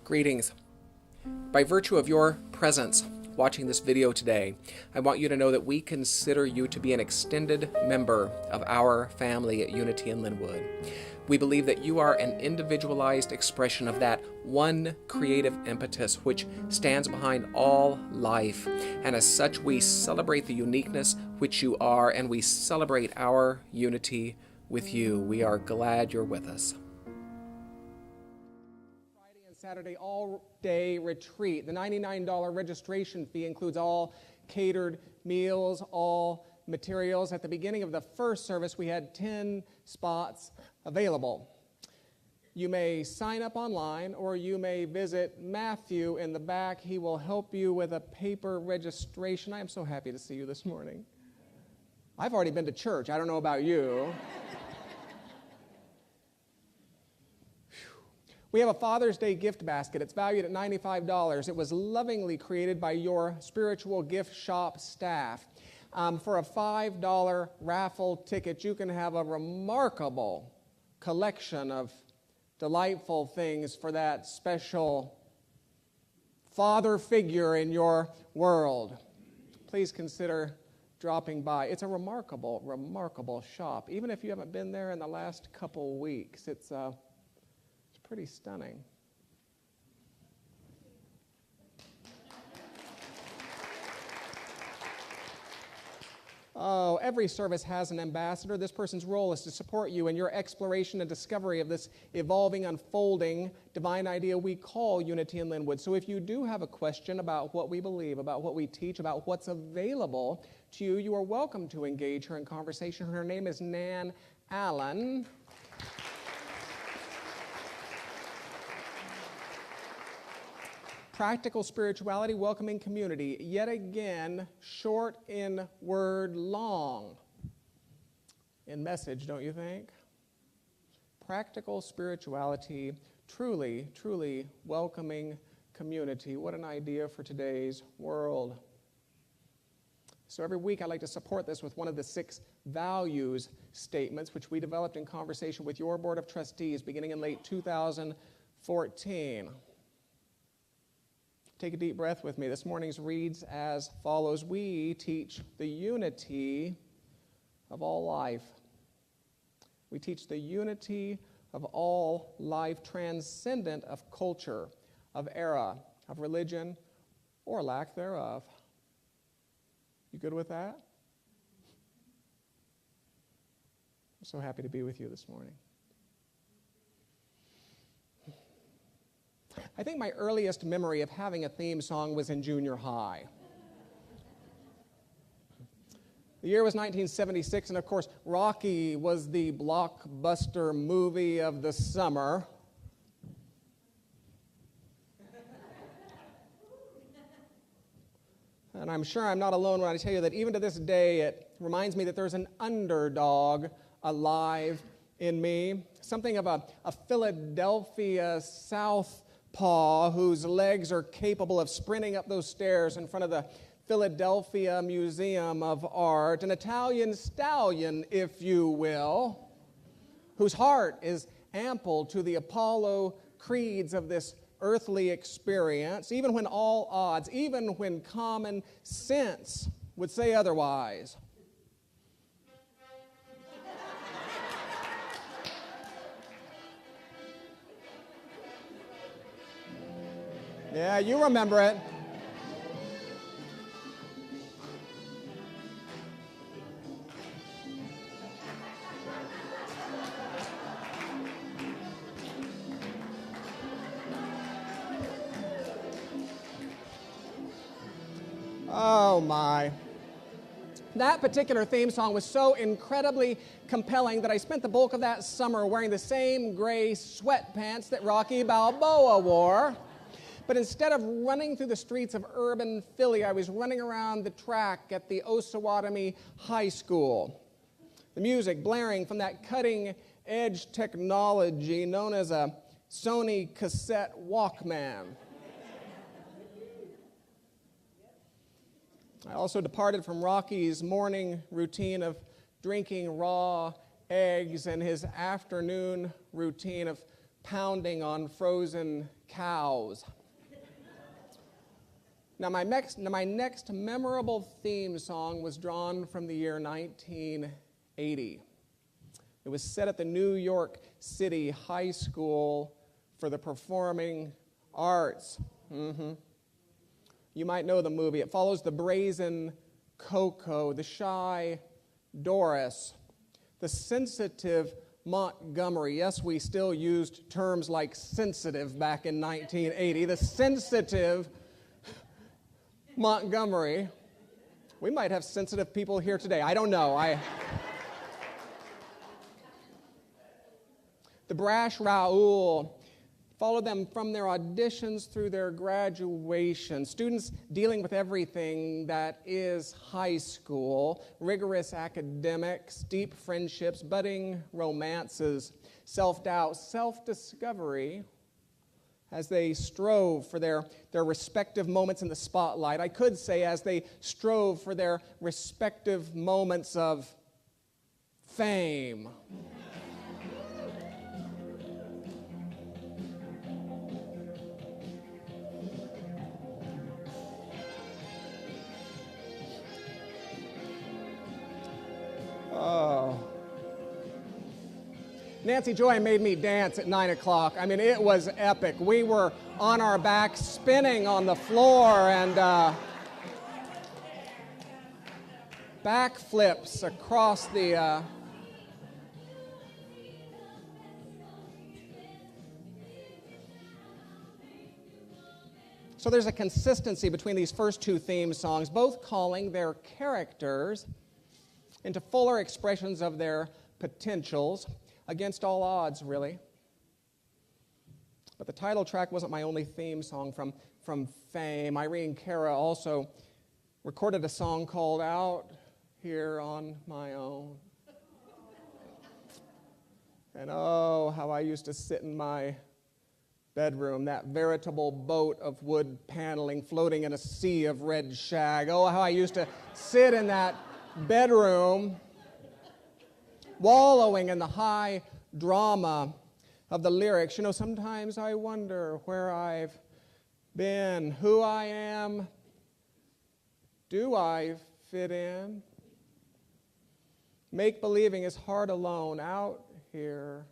Greetings. By virtue of your presence watching this video today, I want you to know that we consider you to be an extended member of our family at Unity in Linwood. We believe that you are an individualized expression of that one creative impetus which stands behind all life, and as such we celebrate the uniqueness which you are, and we celebrate our unity with you. We are glad you're with us. Saturday all-day retreat. The $99 registration fee includes all catered meals, all materials. At the beginning of the first service, we had 10 spots available. You may sign up online, or you may visit Matthew in the back. He will help you with a paper registration. I am so happy to see you this morning. I've already been to church. I don't know about you. We have a Father's Day gift basket. It's valued at $95. It was lovingly created by your spiritual gift shop staff. For a $5 raffle ticket, you can have a remarkable collection of delightful things for that special father figure in your world. Please consider dropping by. It's a remarkable, remarkable shop. Even if you haven't been there in the last couple weeks, it's pretty stunning. Oh, every service has an ambassador. This person's role is to support you in your exploration and discovery of this evolving, unfolding divine idea we call Unity in Linwood. So if you do have a question about what we believe, about what we teach, about what's available to you, you are welcome to engage her in conversation. Her name is Nan Allen. Practical spirituality, welcoming community. Yet again, short in word, long in message, don't you think? Practical spirituality, truly, truly welcoming community. What an idea for today's world. So every week I like to support this with one of the 6 values statements, which we developed in conversation with your board of trustees beginning in late 2014. Take a deep breath with me. This morning's reads as follows. We teach the unity of all life. We teach the unity of all life, transcendent of culture, of era, of religion, or lack thereof. You good with that? I'm so happy to be with you this morning. I think my earliest memory of having a theme song was in junior high. The year was 1976, and of course, Rocky was the blockbuster movie of the summer. And I'm sure I'm not alone when I tell you that even to this day, it reminds me that there's an underdog alive in me. Something of a Philadelphia Southpaw whose legs are capable of sprinting up those stairs in front of the Philadelphia Museum of Art, an Italian stallion, if you will, whose heart is ample to the Apollo creeds of this earthly experience, even when all odds, even when common sense would say otherwise. Yeah, you remember it. Oh, my. That particular theme song was so incredibly compelling that I spent the bulk of that summer wearing the same gray sweatpants that Rocky Balboa wore. But instead of running through the streets of urban Philly, I was running around the track at the Osawatomie High School. The music blaring from that cutting-edge technology known as a Sony cassette Walkman. I also departed from Rocky's morning routine of drinking raw eggs and his afternoon routine of pounding on frozen cows. Now, my next memorable theme song was drawn from the year 1980. It was set at the New York City High School for the Performing Arts. You might know the movie. It follows the brazen Coco, the shy Doris, the sensitive Montgomery. Yes, we still used terms like sensitive back in 1980. The sensitive Montgomery. We might have sensitive people here today. I don't know. The brash Raoul followed them from their auditions through their graduation. Students dealing with everything that is high school, rigorous academics, deep friendships, budding romances, self-doubt, self-discovery, as they strove for their respective moments in the spotlight. I could say as they strove for their respective moments of fame. Oh. Nancy Joy made me dance at 9 o'clock. I mean, it was epic. We were on our backs, spinning on the floor, and backflips across the... So there's a consistency between these first two theme songs, both calling their characters into fuller expressions of their potentials, against all odds, really. But the title track wasn't my only theme song from Fame. Irene Cara also recorded a song called Out Here on My Own. And oh, how I used to sit in my bedroom, that veritable boat of wood paneling floating in a sea of red shag. Oh, how I used to sit in that bedroom, wallowing in the high drama of the lyrics. You know, sometimes I wonder where I've been, who I am. Do I fit in? Make-believing is hard alone, out here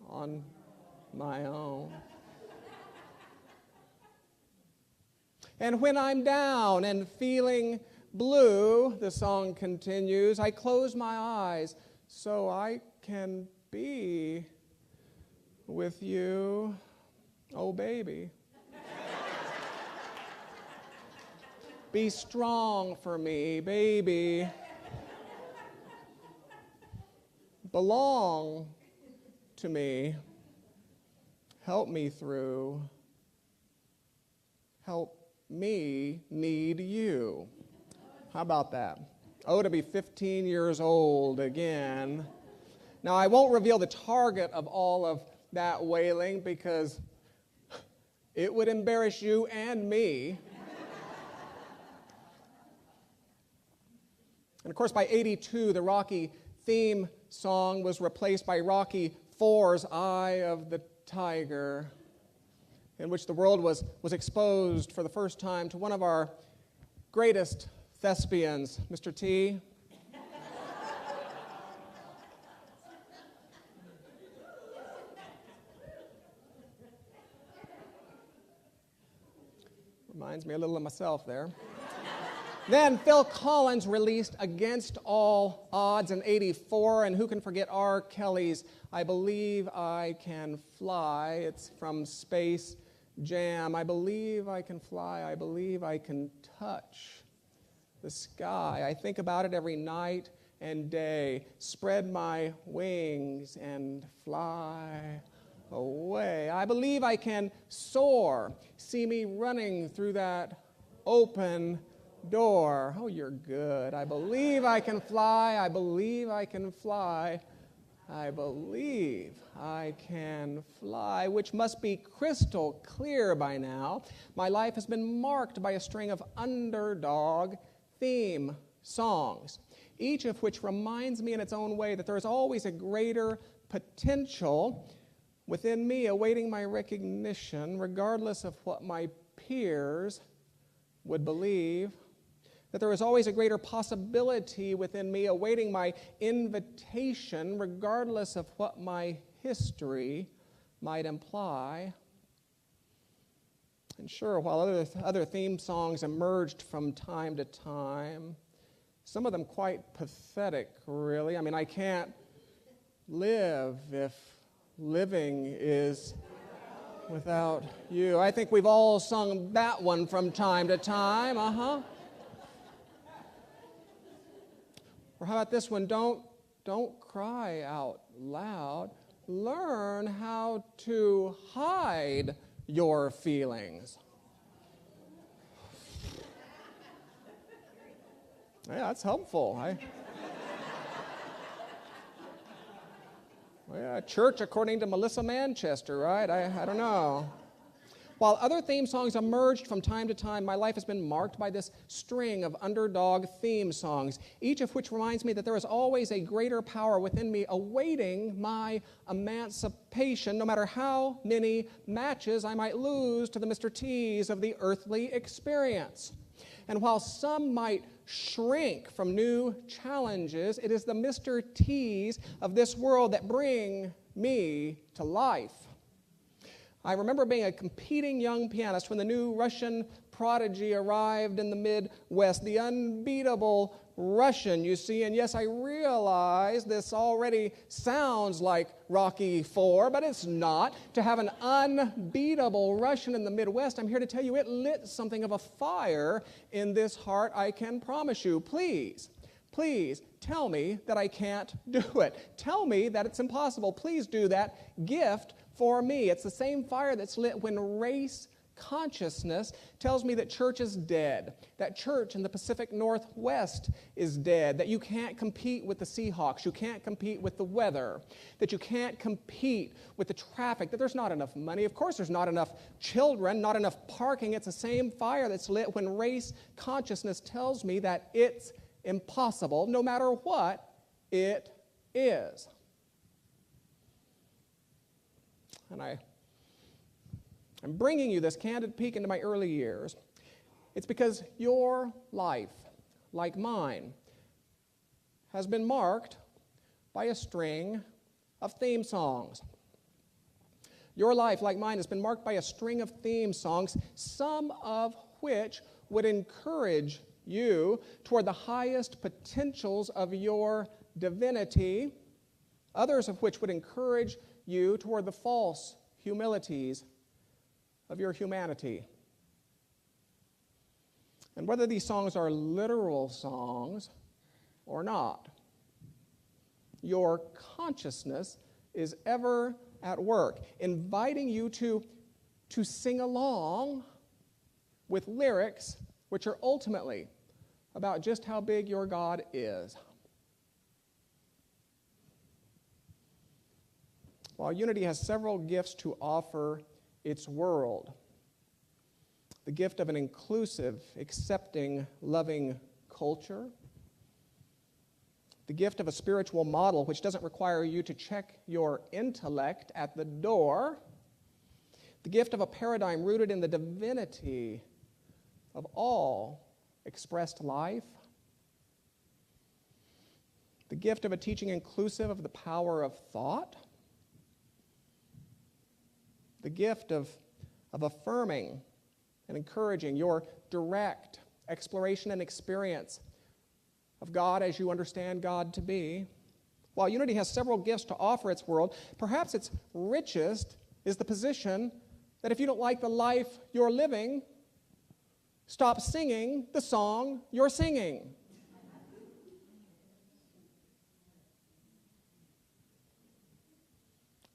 on my own. And when I'm down and feeling blue, the song continues, I close my eyes so I can be with you, oh baby. Be strong for me, baby. Belong to me. Help me through. Help me need you. How about that? Oh, to be 15 years old again. Now, I won't reveal the target of all of that wailing because it would embarrass you and me. And of course, by 82, the Rocky theme song was replaced by Rocky IV's Eye of the Tiger, in which the world was exposed for the first time to one of our greatest thespians, Mr. T. Reminds me a little of myself there. Then Phil Collins released Against All Odds in '84, and who can forget R. Kelly's I Believe I Can Fly. It's from Space Jam. I believe I can fly. I believe I can touch the sky. I think about it every night and day. Spread my wings and fly away. I believe I can soar. See me running through that open door. Oh, you're good. I believe I can fly. I believe I can fly. I believe I can fly, which must be crystal clear by now. My life has been marked by a string of underdog theme songs, each of which reminds me in its own way that there is always a greater potential within me awaiting my recognition, regardless of what my peers would believe, that there is always a greater possibility within me awaiting my invitation, regardless of what my history might imply. And sure, while other theme songs emerged from time to time, some of them quite pathetic, really. I mean, I can't live if living is without you. I think we've all sung that one from time to time. Or how about this one? Don't cry out loud. Learn how to hide your feelings. Yeah, that's helpful. Yeah, church according to Melissa Manchester, right? I don't know. While other theme songs emerged from time to time, my life has been marked by this string of underdog theme songs, each of which reminds me that there is always a greater power within me awaiting my emancipation, no matter how many matches I might lose to the Mr. T's of the earthly experience. And while some might shrink from new challenges, it is the Mr. T's of this world that bring me to life. I remember being a competing young pianist when the new Russian prodigy arrived in the Midwest, the unbeatable Russian, you see. And yes, I realize this already sounds like Rocky IV, but it's not. To have an unbeatable Russian in the Midwest, I'm here to tell you it lit something of a fire in this heart, I can promise you. Please tell me that I can't do it. Tell me that it's impossible. Please do that gift for me. It's the same fire that's lit when race consciousness tells me that church is dead, that church in the Pacific Northwest is dead, that you can't compete with the Seahawks, you can't compete with the weather, that you can't compete with the traffic, that there's not enough money. Of course there's not enough children, not enough parking. It's the same fire that's lit when race consciousness tells me that it's impossible, no matter what it is. And I'm bringing you this candid peek into my early years. It's because your life, like mine, has been marked by a string of theme songs. Your life, like mine, has been marked by a string of theme songs, some of which would encourage you toward the highest potentials of your divinity, others of which would encourage you toward the false humilities of your humanity. And whether these songs are literal songs or not, your consciousness is ever at work, inviting you to sing along with lyrics which are ultimately about just how big your God is. While Unity has several gifts to offer its world, the gift of an inclusive, accepting, loving culture, the gift of a spiritual model which doesn't require you to check your intellect at the door, the gift of a paradigm rooted in the divinity of all expressed life, the gift of a teaching inclusive of the power of thought, the gift of affirming and encouraging your direct exploration and experience of God as you understand God to be. While Unity has several gifts to offer its world, perhaps its richest is the position that if you don't like the life you're living, stop singing the song you're singing.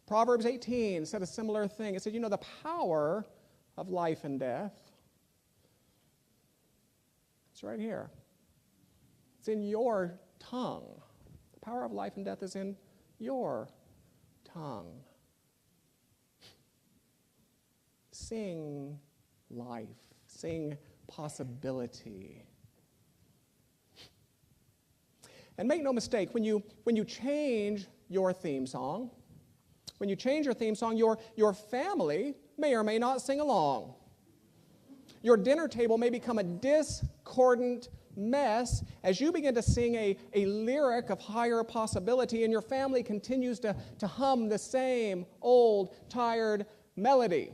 Proverbs 18 said a similar thing. It said, the power of life and death, it's right here. It's in your tongue. The power of life and death is in your tongue. Sing life. Sing possibility. And make no mistake, when you change your theme song, When you change your theme song, your family may or may not sing along. Your dinner table may become a discordant mess as you begin to sing a lyric of higher possibility and your family continues to hum the same old, tired melody.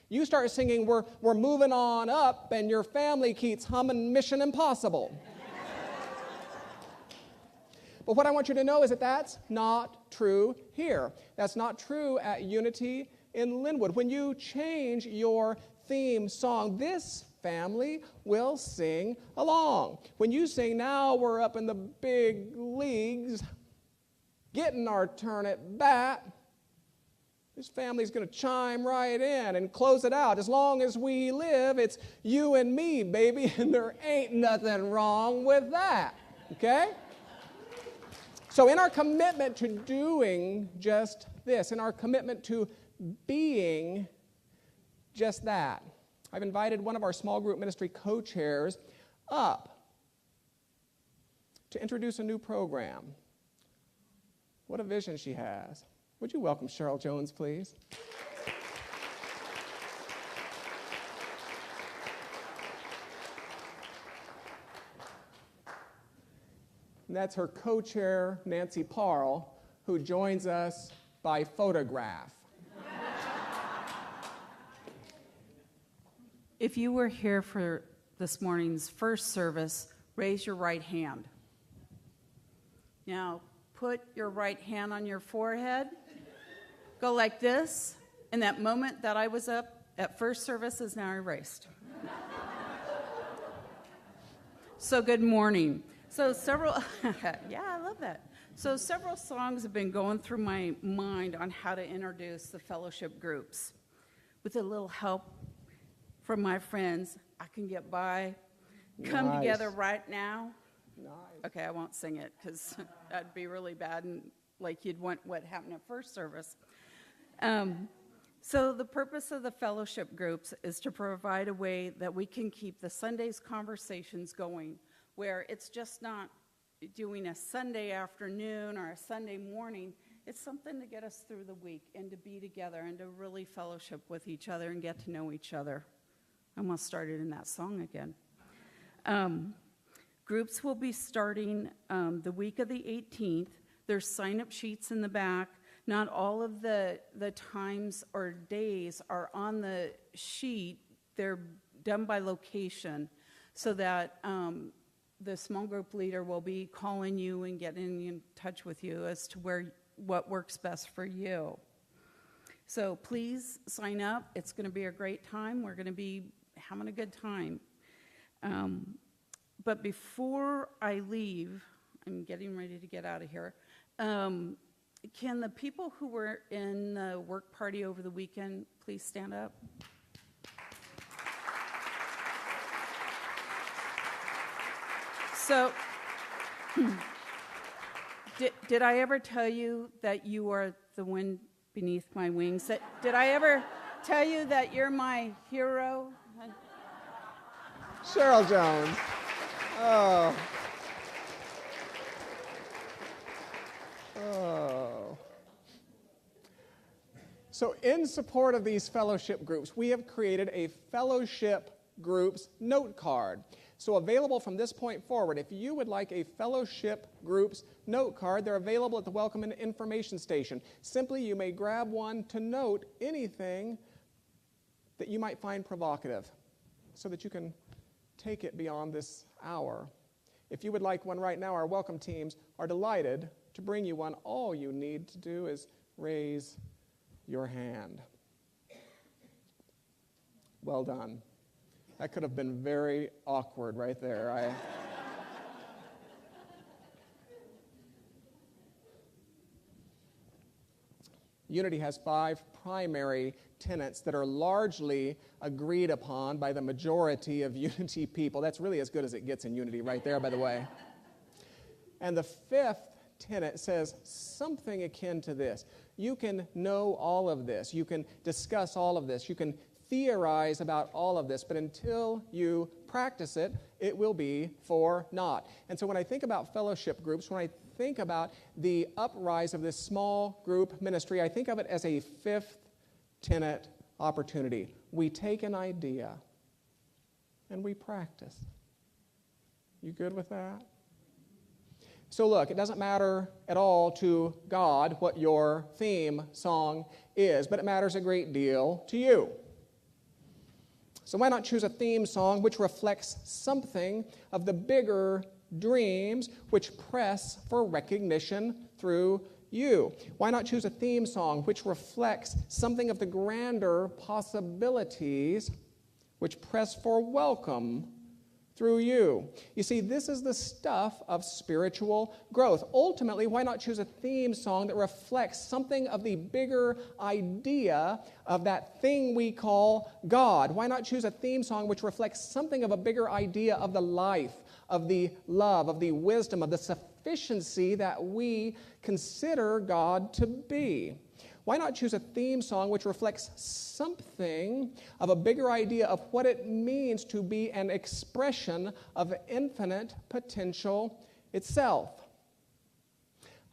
You start singing, we're moving on up, and your family keeps humming Mission Impossible. But what I want you to know is that that's not true here. That's not true at Unity in Linwood. When you change your theme song, this family will sing along. When you sing, now we're up in the big leagues, getting our turn at bat, this family's going to chime right in and close it out. As long as we live, it's you and me, baby, and there ain't nothing wrong with that, okay? So in our commitment to doing just this, in our commitment to being just that, I've invited one of our small group ministry co-chairs up to introduce a new program. What a vision she has. Would you welcome Cheryl Jones, please? And that's her co-chair, Nancy Parle, who joins us by photograph. If you were here for this morning's first service, raise your right hand. Now, put your right hand on your forehead. Go like this. And that moment that I was up at first service is now erased. So good morning. So yeah, I love that. So several songs have been going through my mind on how to introduce the fellowship groups. With a little help from my friends, I can get by. Come Nice. together right now. Nice. Okay, I won't sing it because that'd be really bad and like you'd want what happened at first service. So the purpose of the fellowship groups is to provide a way that we can keep the Sunday's conversations going, where it's just not doing a Sunday afternoon or a Sunday morning. It's something to get us through the week and to be together and to really fellowship with each other and get to know each other. I almost started in that song again. Groups will be starting the week of the 18th. There's sign-up sheets in the back. Not all of the times or days are on the sheet. They're done by location so that the small group leader will be calling you and getting in touch with you as to what works best for you. So please sign up. It's going to be a great time. We're going to be having a good time. But before I leave, I'm getting ready to get out of here. Can the people who were in the work party over the weekend please stand up? So, did I ever tell you that you are the wind beneath my wings? Did I ever tell you that you're my hero? Cheryl Jones. Oh. Oh. So in support of these fellowship groups, we have created a fellowship groups note card. So available from this point forward, if you would like a fellowship groups note card, they're available at the Welcome and Information Station. Simply, you may grab one to note anything that you might find provocative so that you can take it beyond this hour. If you would like one right now, our welcome teams are delighted to bring you one. All you need to do is raise your hand. Well done. That could have been very awkward right there. Unity has 5 primary tenets that are largely agreed upon by the majority of Unity people. That's really as good as it gets in Unity right there, by the way. And the 5th tenet says something akin to this. You can know all of this. You can discuss all of this. You can theorize about all of this, but until you practice it, it will be for naught. And so when I think about fellowship groups, when I think about the uprise of this small group ministry, I think of it as a fifth tenet opportunity. We take an idea and we practice. You good with that? So look, it doesn't matter at all to God what your theme song is, but it matters a great deal to you. So why not choose a theme song which reflects something of the bigger dreams which press for recognition through you? Why not choose a theme song which reflects something of the grander possibilities which press for welcome through you? You see, this is the stuff of spiritual growth. Ultimately, why not choose a theme song that reflects something of the bigger idea of that thing we call God? Why not choose a theme song which reflects something of a bigger idea of the life, of the love, of the wisdom, of the sufficiency that we consider God to be? Why not choose a theme song which reflects something of a bigger idea of what it means to be an expression of infinite potential itself?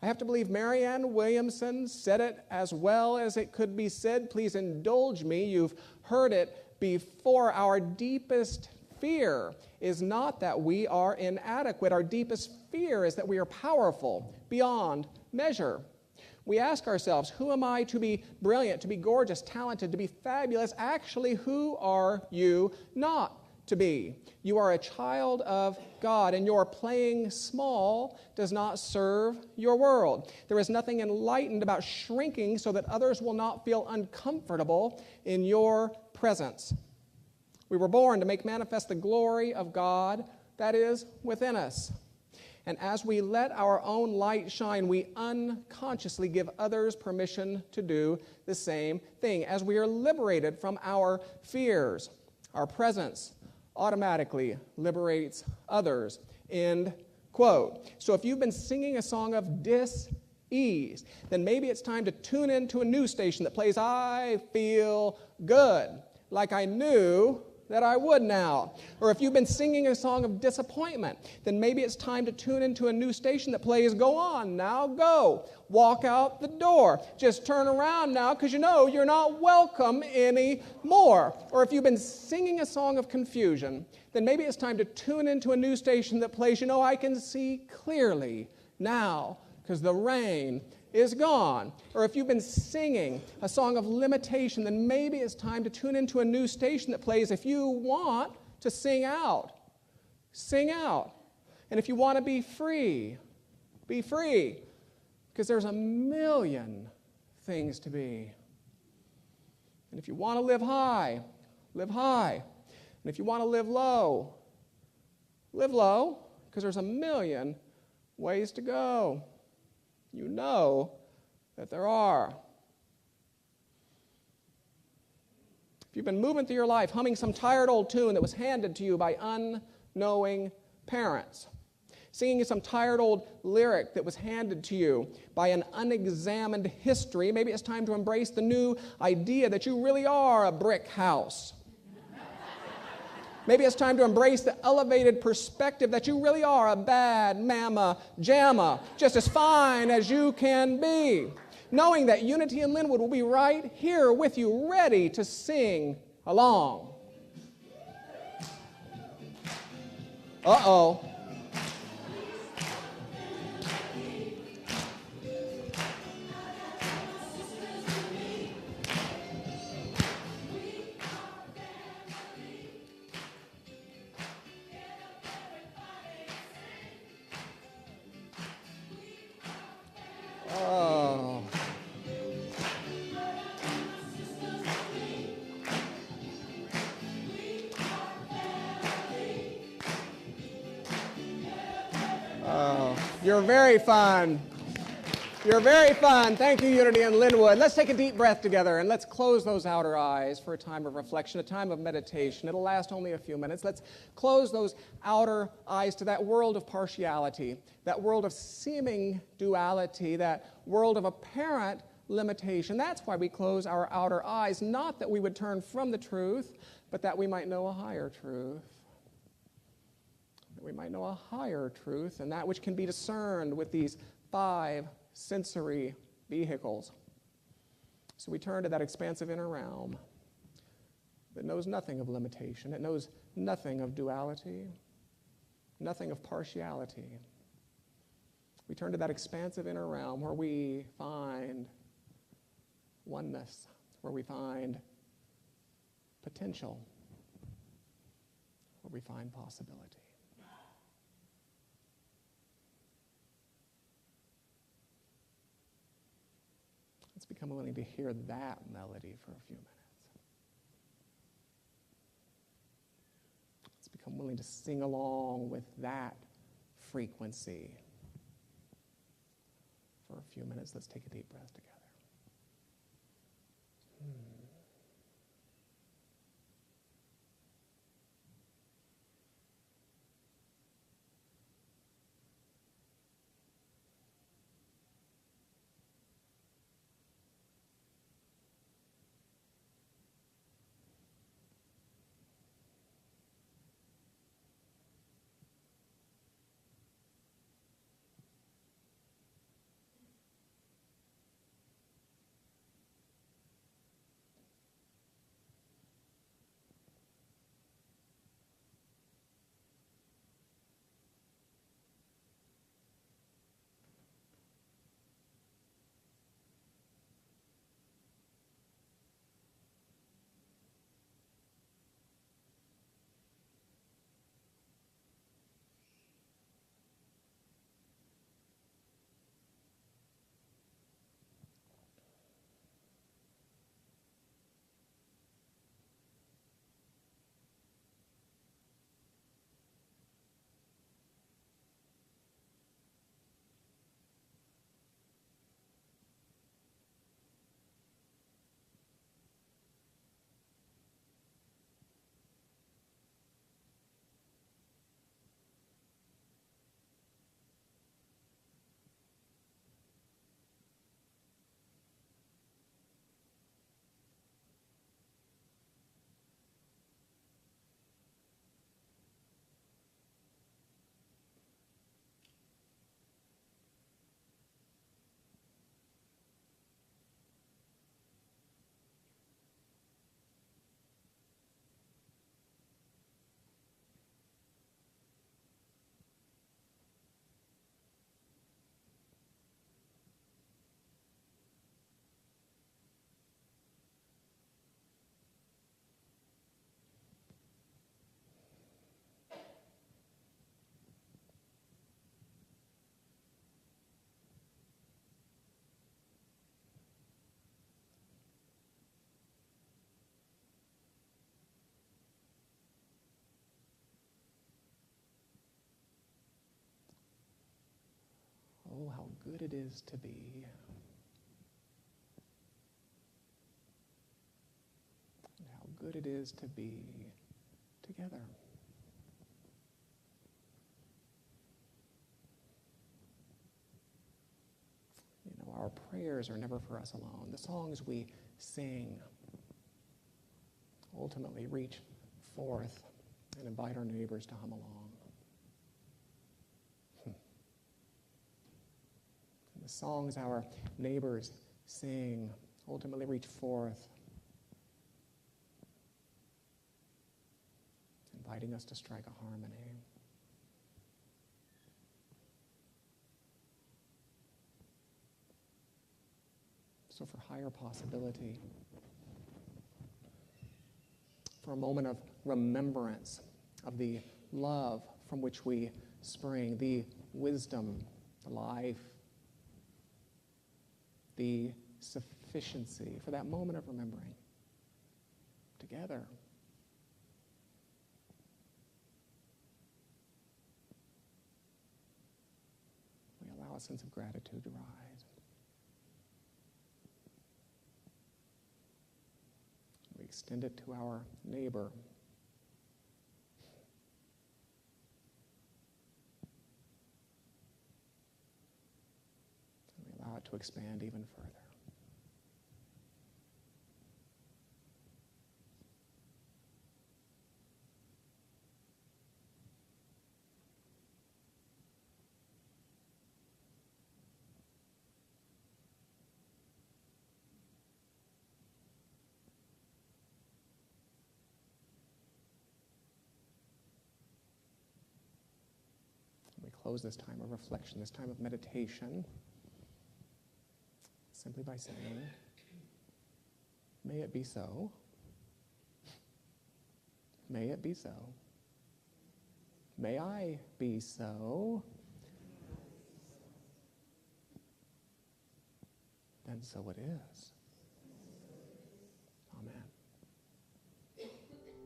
I have to believe Marianne Williamson said it as well as it could be said. Please indulge me. You've heard it before. Our deepest fear is not that we are inadequate. Our deepest fear is that we are powerful beyond measure. We ask ourselves, who am I to be brilliant, to be gorgeous, talented, to be fabulous? Actually, who are you not to be? You are a child of God, and your playing small does not serve your world. There is nothing enlightened about shrinking so that others will not feel uncomfortable in your presence. We were born to make manifest the glory of God that is within us. And as we let our own light shine, we unconsciously give others permission to do the same thing. As we are liberated from our fears, our presence automatically liberates others. End quote. So if you've been singing a song of dis-ease, then maybe it's time to tune into a news station that plays "I Feel Good," like I knew that I would now. Or if you've been singing a song of disappointment, then maybe it's time to tune into a new station that plays "Go on, now go. Walk out the door. Just turn around now because you know you're not welcome anymore." Or if you've been singing a song of confusion, then maybe it's time to tune into a new station that plays "You know, I can see clearly now because the rain is gone." Or if you've been singing a song of limitation, then maybe it's time to tune into a new station that plays "If you want to sing out, sing out. And if you want to be free, be free." Because there's a million things to be. And if you want to live high, live high. And if you want to live low, because there's a million ways to go. You know that there are. If you've been moving through your life humming some tired old tune that was handed to you by unknowing parents, singing some tired old lyric that was handed to you by an unexamined history, maybe it's time to embrace the new idea that you really are a brick house. Maybe it's time to embrace the elevated perspective that you really are a bad mama jamma, just as fine as you can be. Knowing that Unity in Linwood will be right here with you, ready to sing along. Uh-oh. You're very fun. You're very fun. Thank you, Unity in Linwood. Let's take a deep breath together and let's close those outer eyes for a time of reflection, a time of meditation. It'll last only a few minutes. Let's close those outer eyes to that world of partiality, that world of seeming duality, that world of apparent limitation. That's why we close our outer eyes, not that we would turn from the truth, but that we might know a higher truth. that we might know a higher truth, and that which can be discerned with these 5 sensory vehicles. So we turn to that expansive inner realm that knows nothing of limitation. It knows nothing of duality, nothing of partiality. We turn to that expansive inner realm where we find oneness, where we find potential, where we find possibility. Let's become willing to hear that melody for a few minutes. Let's become willing to sing along with that frequency for a few minutes. Let's take a deep breath together. Oh, how good it is to be. And how good it is to be together. You know, our prayers are never for us alone. The songs we sing ultimately reach forth and invite our neighbors to hum along. The songs our neighbors sing ultimately reach forth, inviting us to strike a harmony. So for higher possibility, for a moment of remembrance of the love from which we spring, the wisdom, the life, the sufficiency, for that moment of remembering together. We allow a sense of gratitude to rise. We extend it to our neighbor. Allow it to expand even further. close this time of reflection, this time of meditation, simply by saying, may it be so. May it be so. May I be so. And so it is. Amen.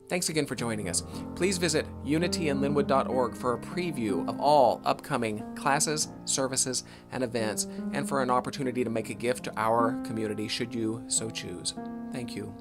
Thanks again for joining us. Please visit unityinlinwood.org for a preview of all upcoming classes, services, and events, and for an opportunity to make a gift to our community should you so choose. Thank you.